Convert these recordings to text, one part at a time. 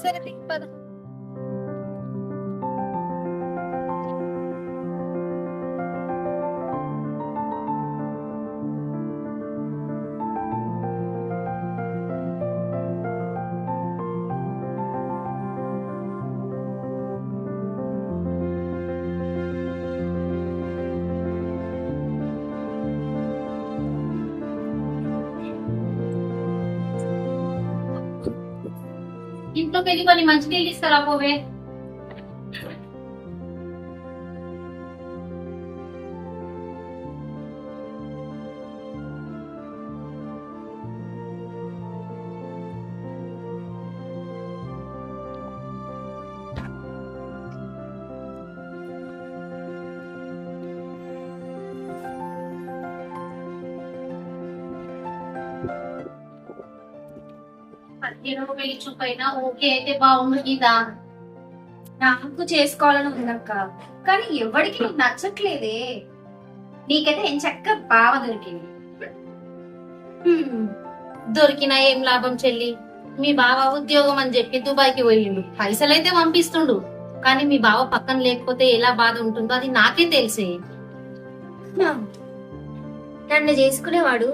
సరే పద. ఇంట్లోకి వెళ్ళి కొన్ని మంచి నీళ్ళు ఇస్తారా పోవే. పెళ్లి చూపైనా ఓకే అయితే బాగుండు గీత. నాకు చేసుకోవాలని ఉందక్క, కానీ ఎవరికి నీకు నచ్చట్లేదే. నీకైతే ఏం చక్క బావ దొరికింది. దొరికినా ఏం లాభం చెల్లి. మీ బావ ఉద్యోగం అని చెప్పి దుబాయ్కి పోయిండు, పైసలైతే పంపిస్తుండు. కానీ మీ బావ పక్కన లేకపోతే ఎలా బాధ ఉంటుందో అది నాకే తెలిసే. నన్ను చేసుకునేవాడు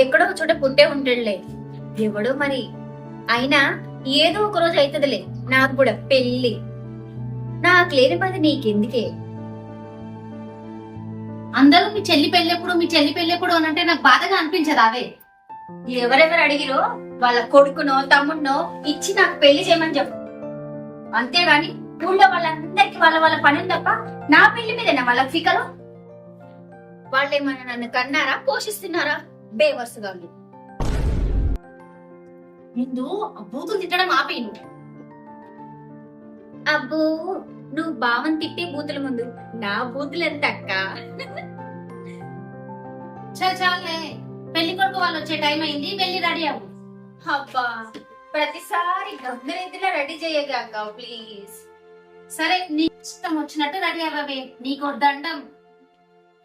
ఎక్కడో ఒక చోట పుట్టే ఉంటాడులే, ఎవడో మరి. అయినా ఏదో ఒక రోజు అవుతుందిలే నాకు కూడా పెళ్లి. నాకు లేని బాధ నీకెందుకే? అందరూ మీ చెల్లి పెళ్ళెప్పుడు అని అంటే నాకు బాధగా అనిపించదు. అవే ఎవరెవరు అడిగిరో వాళ్ళ కొడుకునో తమ్ముడినో ఇచ్చి నాకు పెళ్లి చేయమని చెప్పు. అంతేగాని ఊళ్ళో వాళ్ళందరికి వాళ్ళ వాళ్ళ పని తప్ప నా పెళ్లి మీదేనా వాళ్ళ ఫికరు? వాళ్ళేమన్నా నన్ను కన్నారా, పోషిస్తున్నారా? బేవర్సుగా ఉంది. ముందు బూతులు తిట్టడం ఆపేను. అబ్బో, నువ్వు బావని తిట్టే బూతుల ముందు నా బూతులు ఎంత అక్క? చాలే, పెళ్లి కొడుకు వాళ్ళు వచ్చే టైం అయింది, వెళ్ళి రెడీ అవ్వు. అబ్బా, ప్రతిసారి గందరెద్దులా రెడీ చేయగా అక్క ప్లీజ్. సరే, నీ ఇష్టం వచ్చినట్టు రెడీ అవ్వవే, నీకు దండం.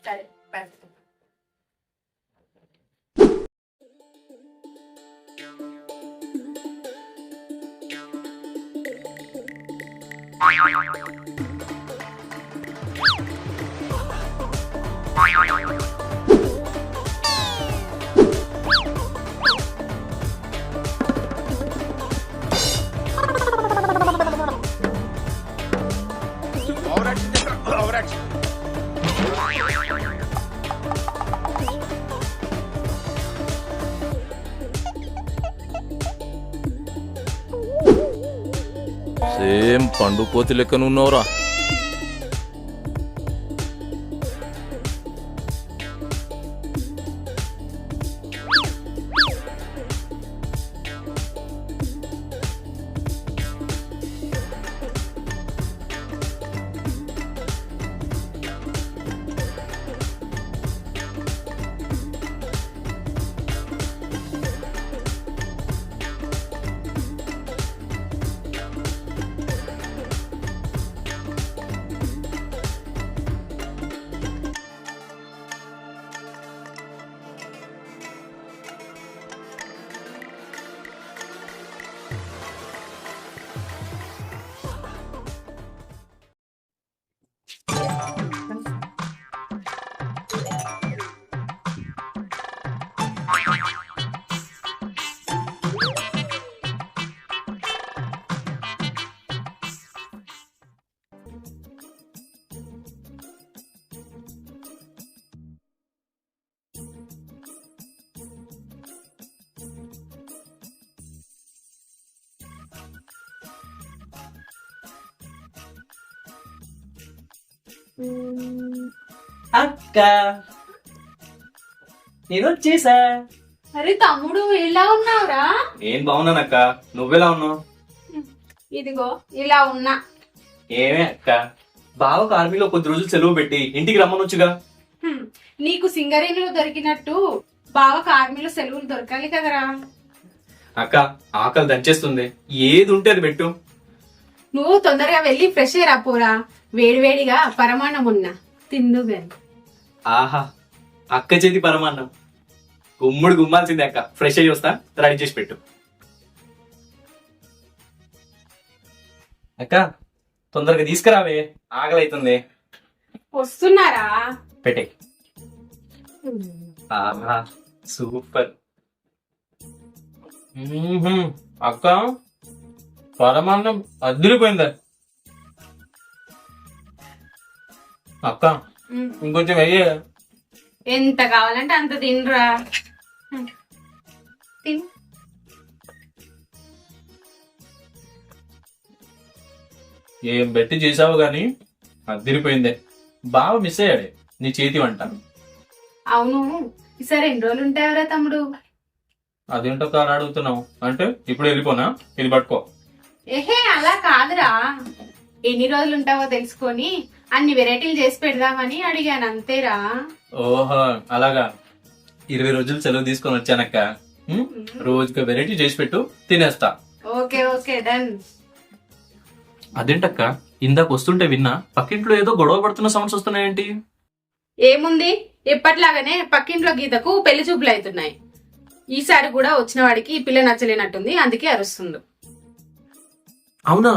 సరే. సేమ్ పండు కోతి లెక్కనున్నావురా. అక్క, నేను వచ్చేసా. అరే తమ్ముడు, ఎలా ఉన్నావురా? నేను బాగున్నానక్క, నువ్వెలా ఉన్నావు? ఇదిగో ఇలా ఉన్నా. ఏమే అక్క, బావకు ఆర్మీలో కొద్ది రోజులు సెలవు పెట్టి ఇంటికి రమ్మనొచ్చుగా. నీకు సింగరేణిలో దొరికినట్టు బావకు ఆర్మీలో సెలవులు దొరకాలి కదరా. అక్క, ఆకలి దంచేస్తుంది, ఏది ఉంటే అది పెట్టు. నువ్వు తొందరగా వెళ్ళి ఫ్రెష్ అయ్యి రాపోరా, వేడివేడిగా పరమాన్నం ఉన్నా తిందు గాని. ఆహా, అక్క చేతి పరమాన్నం గుమ్ముడు గుమ్మాల్సిందే అక్క. ఫ్రెష్ అయ్యి వస్తా, రెడీ చేసి పెట్టు. అక్క తొందరగా తీసుకురావే, ఆకలి అవుతుంది. వస్తున్నారా? పెట్టే. ఆహా సూపర్. అక్క పరమాన్నం అదిరిపోయింది అక్క. ఇంకొంచెం వెయ్యి. ఎంత కావాలంటే అంత తినరా. తిను. ఏం పెట్టి చేసావు గాని అదిరిపోయిందే. బాగా మిస్ అయ్యాడే నీ చేతి వంట. అవును, ఈసారి ఎన్ని రోజులు ఉంటాయవరా తమ్ముడు? అదేంటో కారు అడుగుతున్నావు అంటే ఇప్పుడు వెళ్ళిపోనా? ఇది పట్టుకో. ఏహే అలా కాదురా, ఎన్ని రోజులు ఉంటావో తెలుసుకొని అన్ని వెరైటీలు చేసి పెడదామని అడిగాను అంతేరా. ఓహో అలాగా. 20 రోజులు సెలవు తీసుకొని వచ్చానక్క. రోజుకి వెరైటీ చేసి పెట్టు, తినేస్తా. Okay okay done. అదేంటక్క ఇందాక వస్తుంటే విన్నా పక్కింట్లో ఏదో గొడవ పడుతున్న సౌండ్స్ వస్తున్నాయేంటి? ఏముంది, ఎప్పట్లాగానే పక్కింట్లో గీతకు పెళ్లి చూపులు అవుతున్నాయి. ఈసారి కూడా వచ్చిన వాడికి ఈ పిల్ల నచ్చలేనట్టుంది, అందుకే అరుస్తుంది. అవునా?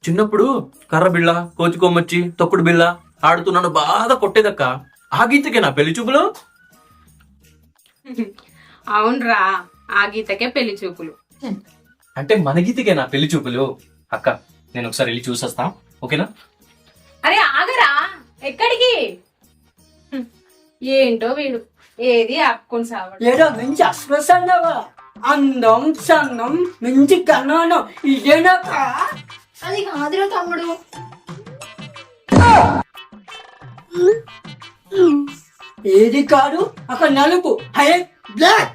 చిన్నప్పుడు కర్ర బిళ్ళ, కోచి కొమ్మచ్చి, తొక్కుడు బిళ్ళ ఆడుతూ నన్ను బాగా కొట్టేదక్క. ఆ గీతకే నా పెళ్లి చూపులు? అవునరా, ఆ గీతకే పెళ్లి చూపులు. అంటే మన గీతకే నా పెళ్లి చూపులు? అక్క నేను ఒకసారి వెళ్ళి చూసొస్తా, ఓకేనా? అరే ఆగరా, ఎక్కడికి? ఏంటో వీడు ఏది ఆపుకొని సావడు. ఏదో మంచి అస్వసంగా అందం సందం మంచి కన్నానం ఇదేనాక. అది కాదురా తమ్ముడు. ఏది కాదు అక్కడ నలుపు హై బ్లాక్.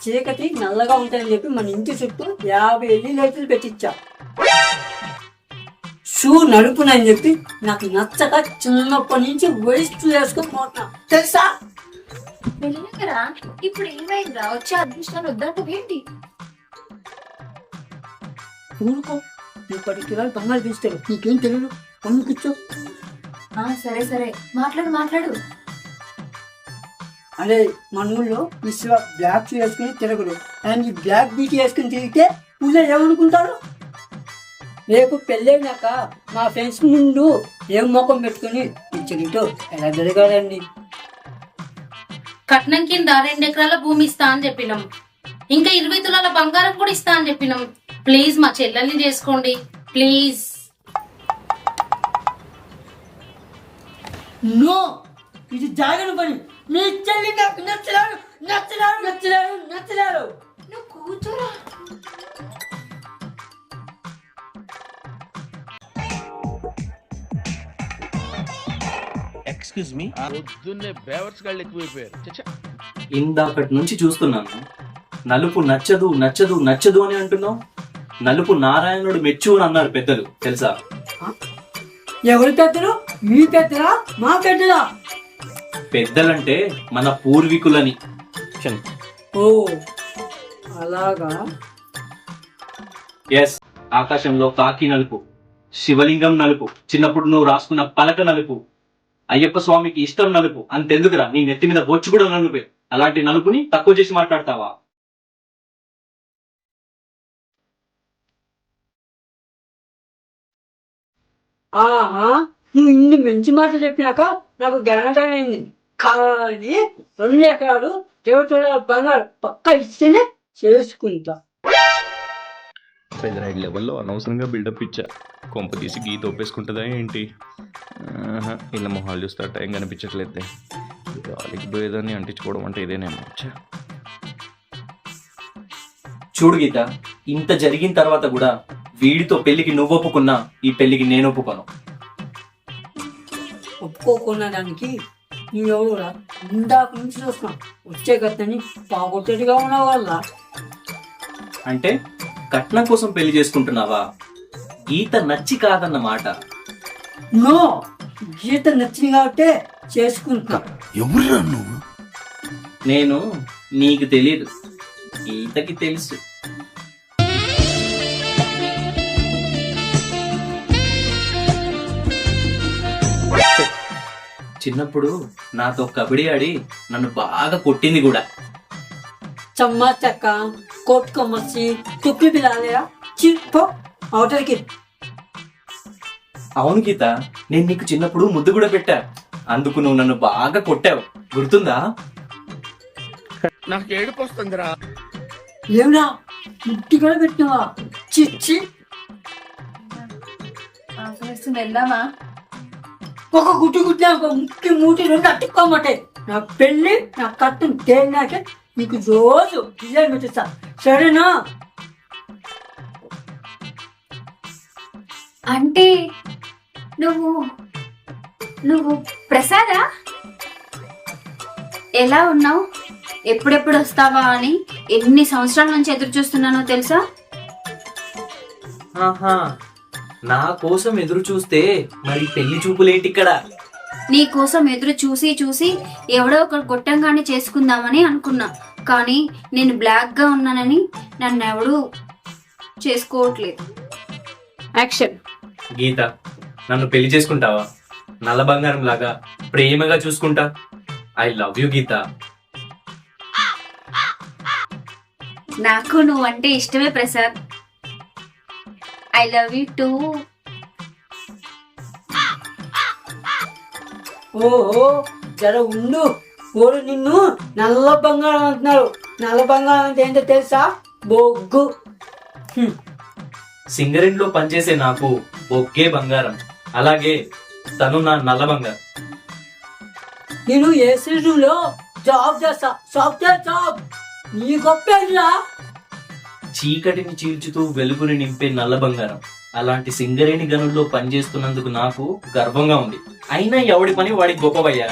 చీకటి నల్లగా ఉంటాయని చెప్పి మన ఇంటి చుట్టూ 50 ఎల్లి లైట్లు పెట్టించా. షూ నడుపునని చెప్పి నాకు నచ్చక చిన్నప్పటి నుంచి వేస్ట్ వేసుకొని పోతున్నా తెలుసా. వెళ్ళినకరా ఇప్పుడు ఏమైందిరా? వచ్చే అదృష్టాన్ని వద్దంటేంటి? ఊరుకో, నువ్వు 10 కిలోలు బంగారు పెంచుతారు, నీకేం తెలియదు. అమ్ము కూర్చో. సరే సరే, మాట్లాడు. అదే మన ఊళ్ళో విశ్వ బ్లాక్ షూ వేసుకుని తిరగడు, అండ్ ఈ బ్లాక్ బీటీ వేసుకుని తిరిగితే ఊళ్ళో ఏమనుకుంటారు? రేపు పెళ్ళైనాక మా ఫ్రెండ్స్ ముందు ఏం ముఖం పెట్టుకుని ఇచ్చగిటో ఎలా జరగాలండి. కట్నం కింద 2 ఎకరాల భూమి ఇస్తా అని చెప్పినాం, ఇంకా 20 తులాల బంగారం కూడా ఇస్తా అని చెప్పినాం. ప్లీజ్ మా చెల్లెల్ని చేసుకోండి ప్లీజ్. నో, ఇది జాగని పని. నీ చెల్లి నాకు నచ్చలేరు. నువ్వు కూతురా. ఎక్స్క్యూజ్ మీ, పొద్దున్నే బేవర్స్ గాళ్ళు ఎక్కువైపోయారు. ఇందాకటి నుంచి చూస్తున్నాను, నలుపు నచ్చదు నచ్చదు నచ్చదు అని అంటున్నావు. నలుపు నారాయణుడు మెచ్చు అని అన్నారు పెద్దలు, తెలుసా? ఎవరి పెద్దలు? మీ పెద్దలా మా పెద్దలా? పెద్దలంటే మన పూర్వీకులని. ఓ అలాగా. ఎస్, ఆకాశంలో కాకి నలుపు, శివలింగం నలుపు, చిన్నప్పుడు నువ్వు రాసుకున్న పలక నలుపు, అయ్యప్ప స్వామికి ఇష్టం నలుపు. అంతెందుకురా, నీ నెత్తి మీద బొచ్చు కూడా నలుపే. అలాంటి నలుపుని తక్కువ చేసి మాట్లాడతావా? ఆహా, నువ్వు ఇన్ని మంచి మాటలు చెప్పినాక నాకు గణటమైంది. కానీ 2 ఎకరాలు దేవతల బంగారు పక్క ఇస్తేనే చేసుకుంటా. పెదరాయిడ్ లెవెల్లో అనవసరంగా బిల్డప్ ఇచ్చా. కొంప తీసి గీత ఒప్పేసుకుంటుందా ఏంటి? ఇలా మొహాలు చూస్తే టైం కనిపించట్లేదు. గాలికి పోయేదాన్ని అంటించుకోవడం అంటే ఇదేనేమో. చూడు గీత, ఇంత జరిగిన తర్వాత కూడా వీడితో పెళ్లికి నువ్వు ఒప్పుకున్నా ఈ పెళ్లికి నేను ఒప్పుకోను. ఒప్పుకోకున్న దానికి నువ్వెవరురా? ఇందాక నుంచి చూస్తున్నా, వచ్చే గతని బాగొట్టేట్టుగా ఉన్న వాళ్ళ. అంటే కట్నం కోసం పెళ్లి చేసుకుంటున్నావా? గీత నచ్చి కాదన్న మాట. నో, గీత నచ్చింది కాబట్టి చేసుకుంటున్నా. ఎవరురా నువ్వు? నేను నీకు తెలియదు, గీతకి తెలుసు. చిన్నప్పుడు నాతో కబడ్డీ ఆడి నన్ను బాగా కొట్టింది కూడా. చమ్మా చెక్క కొట్టుకొమ్మచ్చి తుప్పి పిల్లాలేరా చిప్పో అవతలికి. అవును గీత, నేను నీకు చిన్నప్పుడు ముద్దు కూడా పెట్టా, అందుకు నువ్వు నన్ను బాగా కొట్టావు, గుర్తుందా? ఏమిరా ముట్టి కూడా పెట్టినవా? చిచ్చి వెళ్దామా? ఒక గుడ్డు గుడ్డా ఒక ముక్కి మూటి రెండు అట్టుకోమంటే నా పెళ్లి నా కట్టం తేలినాకే నీకు రోజు డిజైన్ పెట్టిస్తా, సరేనా? అంటే నువ్వు నువ్వు ప్రసాదా? ఎలా ఉన్నావు? ఎప్పుడెప్పుడు వస్తావా అని ఎన్ని సంవత్సరాల నుంచి ఎదురు చూస్తున్నానో తెలుసా? ఆహా, నా కోసం ఎదురు చూస్తే మరి పెళ్లి చూపులేంటి ఇక్కడ? నీ కోసం ఎదురు చూసి చూసి ఎవడో ఒకరు గొట్టంగానే చేసుకుందామని అనుకున్నా, కానీ నేను బ్లాక్ గా ఉన్నానని నన్ను ఎవడు చేసుకోవట్లేదు. యాక్షన్. గీత, నన్ను పెళ్లి చేసుకుంటావా? నల్ల బంగారం లాగా ప్రేమగా చూసుకుంటా. ఐ లవ్ యూ గీత. నాకు నువ్వంటే ఇష్టమే Prasad. I love you two. ఓహో జర ఉండు, ఓడు నిన్ను నల్ల బంగారం అంటున్నారు. నల్ల బంగారం అంటే ఏంటో తెలుసా? బొగ్గు. సింగరేణిలో పనిచేసే నాకు బొగ్గే బంగారం, అలాగే తను నా నల్ల బంగారం. నేను ఏసీలో జాబ్ చేస్తా, సాఫ్ట్వేర్ జాబ్. నీ గొప్పేలా చీకటిని చీల్చుతూ వెలుగుని నింపే నల్ల బంగారం. అలాంటి సింగరేణి గనుల్లో పనిచేస్తున్నందుకు నాకు గర్వంగా ఉంది. అయినా ఎవడి పని వాడికి గొప్పవయ్యా.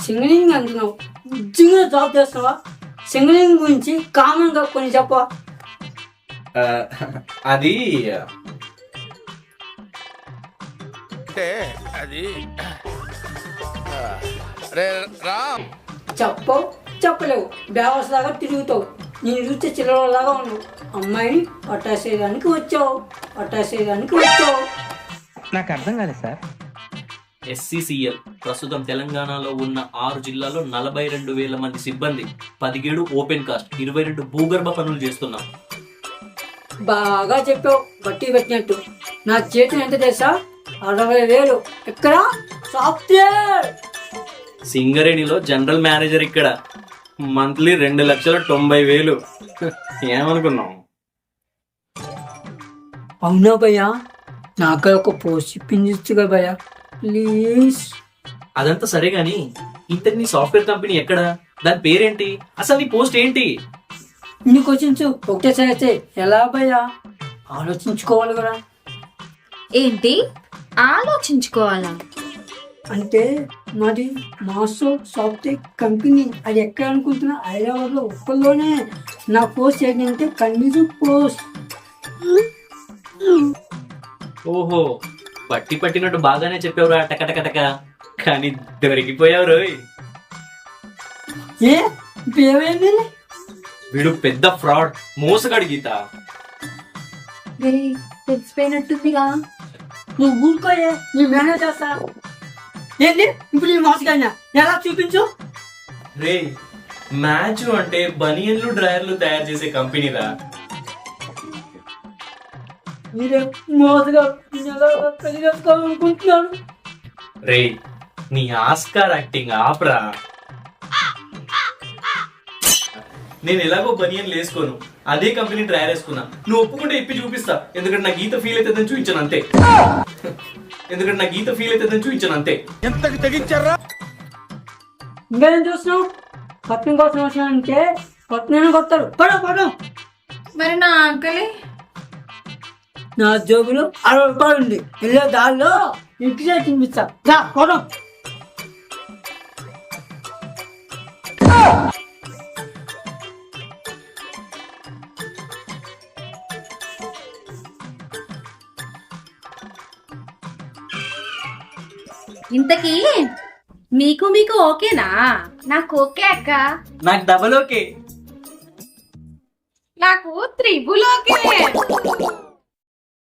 సింగరింగ్ అంటున్నావు, నిజంగా జాబ్ చేస్తావా? సింగరింగ్ గురించి కామన్ గా కొన్ని చెప్పవా? అది చెప్పవు, చెప్పలేవు, బ్యావర్స్ లాగా తిరుగుతావు. నేను చూస్తే చిల్లరలాగా ఉన్నావు. అమ్మాయిని పట్టాసేయడానికి వచ్చావు. నాకు అర్థం కాలేదు సార్. SCCL ప్రస్తుతం తెలంగాణలో ఉన్న 6 జిల్లాల్లో 42,000 మంది సిబ్బంది, 17 ఓపెన్ కాస్ట్, 22 భూగర్భ పనులు చేస్తున్నాం. బాగా చెప్పావు, బట్టి పెట్టినట్టు. నా చేతులు ఎంత తెలుసా? 60,000. ఎక్కడ? సాఫ్ట్వేర్. సింగరేణిలో జనరల్ మేనేజర్ ఇక్కడ. మంత్లీ 2,90,000. ఏమనుకున్నావు? అవునా భయ్యా? నాకు ఒక పోస్ట్ పింఛగా భయ్యా ప్లీజ్. అదంతా సరే గాని, ఇంతకు నీ సాఫ్ట్వేర్ కంపెనీ ఎక్కడ? దాని పేరేంటి? అసలు నీ పోస్ట్ ఏంటి? ఇన్ని క్వశ్చన్స్ ఒకటేసారి అయితే ఎలా భయ్యా? ఆలోచించుకోవాలి కదా. ఏంటి ఆలోచించుకోవాలా? అంటే మాది మాస్టో సాఫ్ట్వేర్ కంపెనీ. అది ఎక్కడ అనుకుంటున్నా? హైదరాబాద్ లో ఒక్కలోనే. నా పోస్ట్ ఏంటంటే కన్ఫ్యూజన్ పోస్ట్. ఓహో, పట్టి పట్టినట్టు బాగానే చెప్పావురా టకటకటక, కానీ దొరికిపోయావు రోయ్. ఏ ఇప్పుడు ఏమైంది? వీడు పెద్ద ఫ్రాడ్, మోసగాడు గీత. తెలిసిపోయినట్టుందిగా. నువ్వు ఊరుకోయే, నీ మేనేజ్ చేస్తా. ఏంటి ఇప్పుడు నీ మోసగాడినా? ఎలా చూపించు. రే, మ్యాచ్ అంటే బనియన్లు డ్రైయర్లు తయారు చేసే కంపెనీరా. మీరే మోసగా పెళ్లి చేసుకోవాలనుకుంటున్నాను. రే, నీ ఆస్కార్ యాక్టింగ్ ఆపరా. నేను ఎలాగో బనియన్ వేసుకోను, అదే కంపెనీ ట్రయల్ వేసుకున్నా. నువ్వు ఒప్పుకుంటే ఇప్పి చూపిస్తా, ఎందుకంటే నా గీత ఫీల్ అవుతుందని చూపించాను అంతే. ఎంతకు తెగించారా? ఇంకేం చూస్తున్నావు? పట్నం కోసం వచ్చినానంటే పట్నం కొడతారు. పడం మరి నా ఆకలి. నా జోబులో 60 రూపాయలు ఉంది. వెళ్ళే దారిలో ఇంటికే తినిపిస్తా. పడం. ఇంతకీ మీకు ఓకేనా? నాకు ఓకే అక్క. నాకు డబల్ ఓకే. నాకు త్రిబుల్ ఓకే.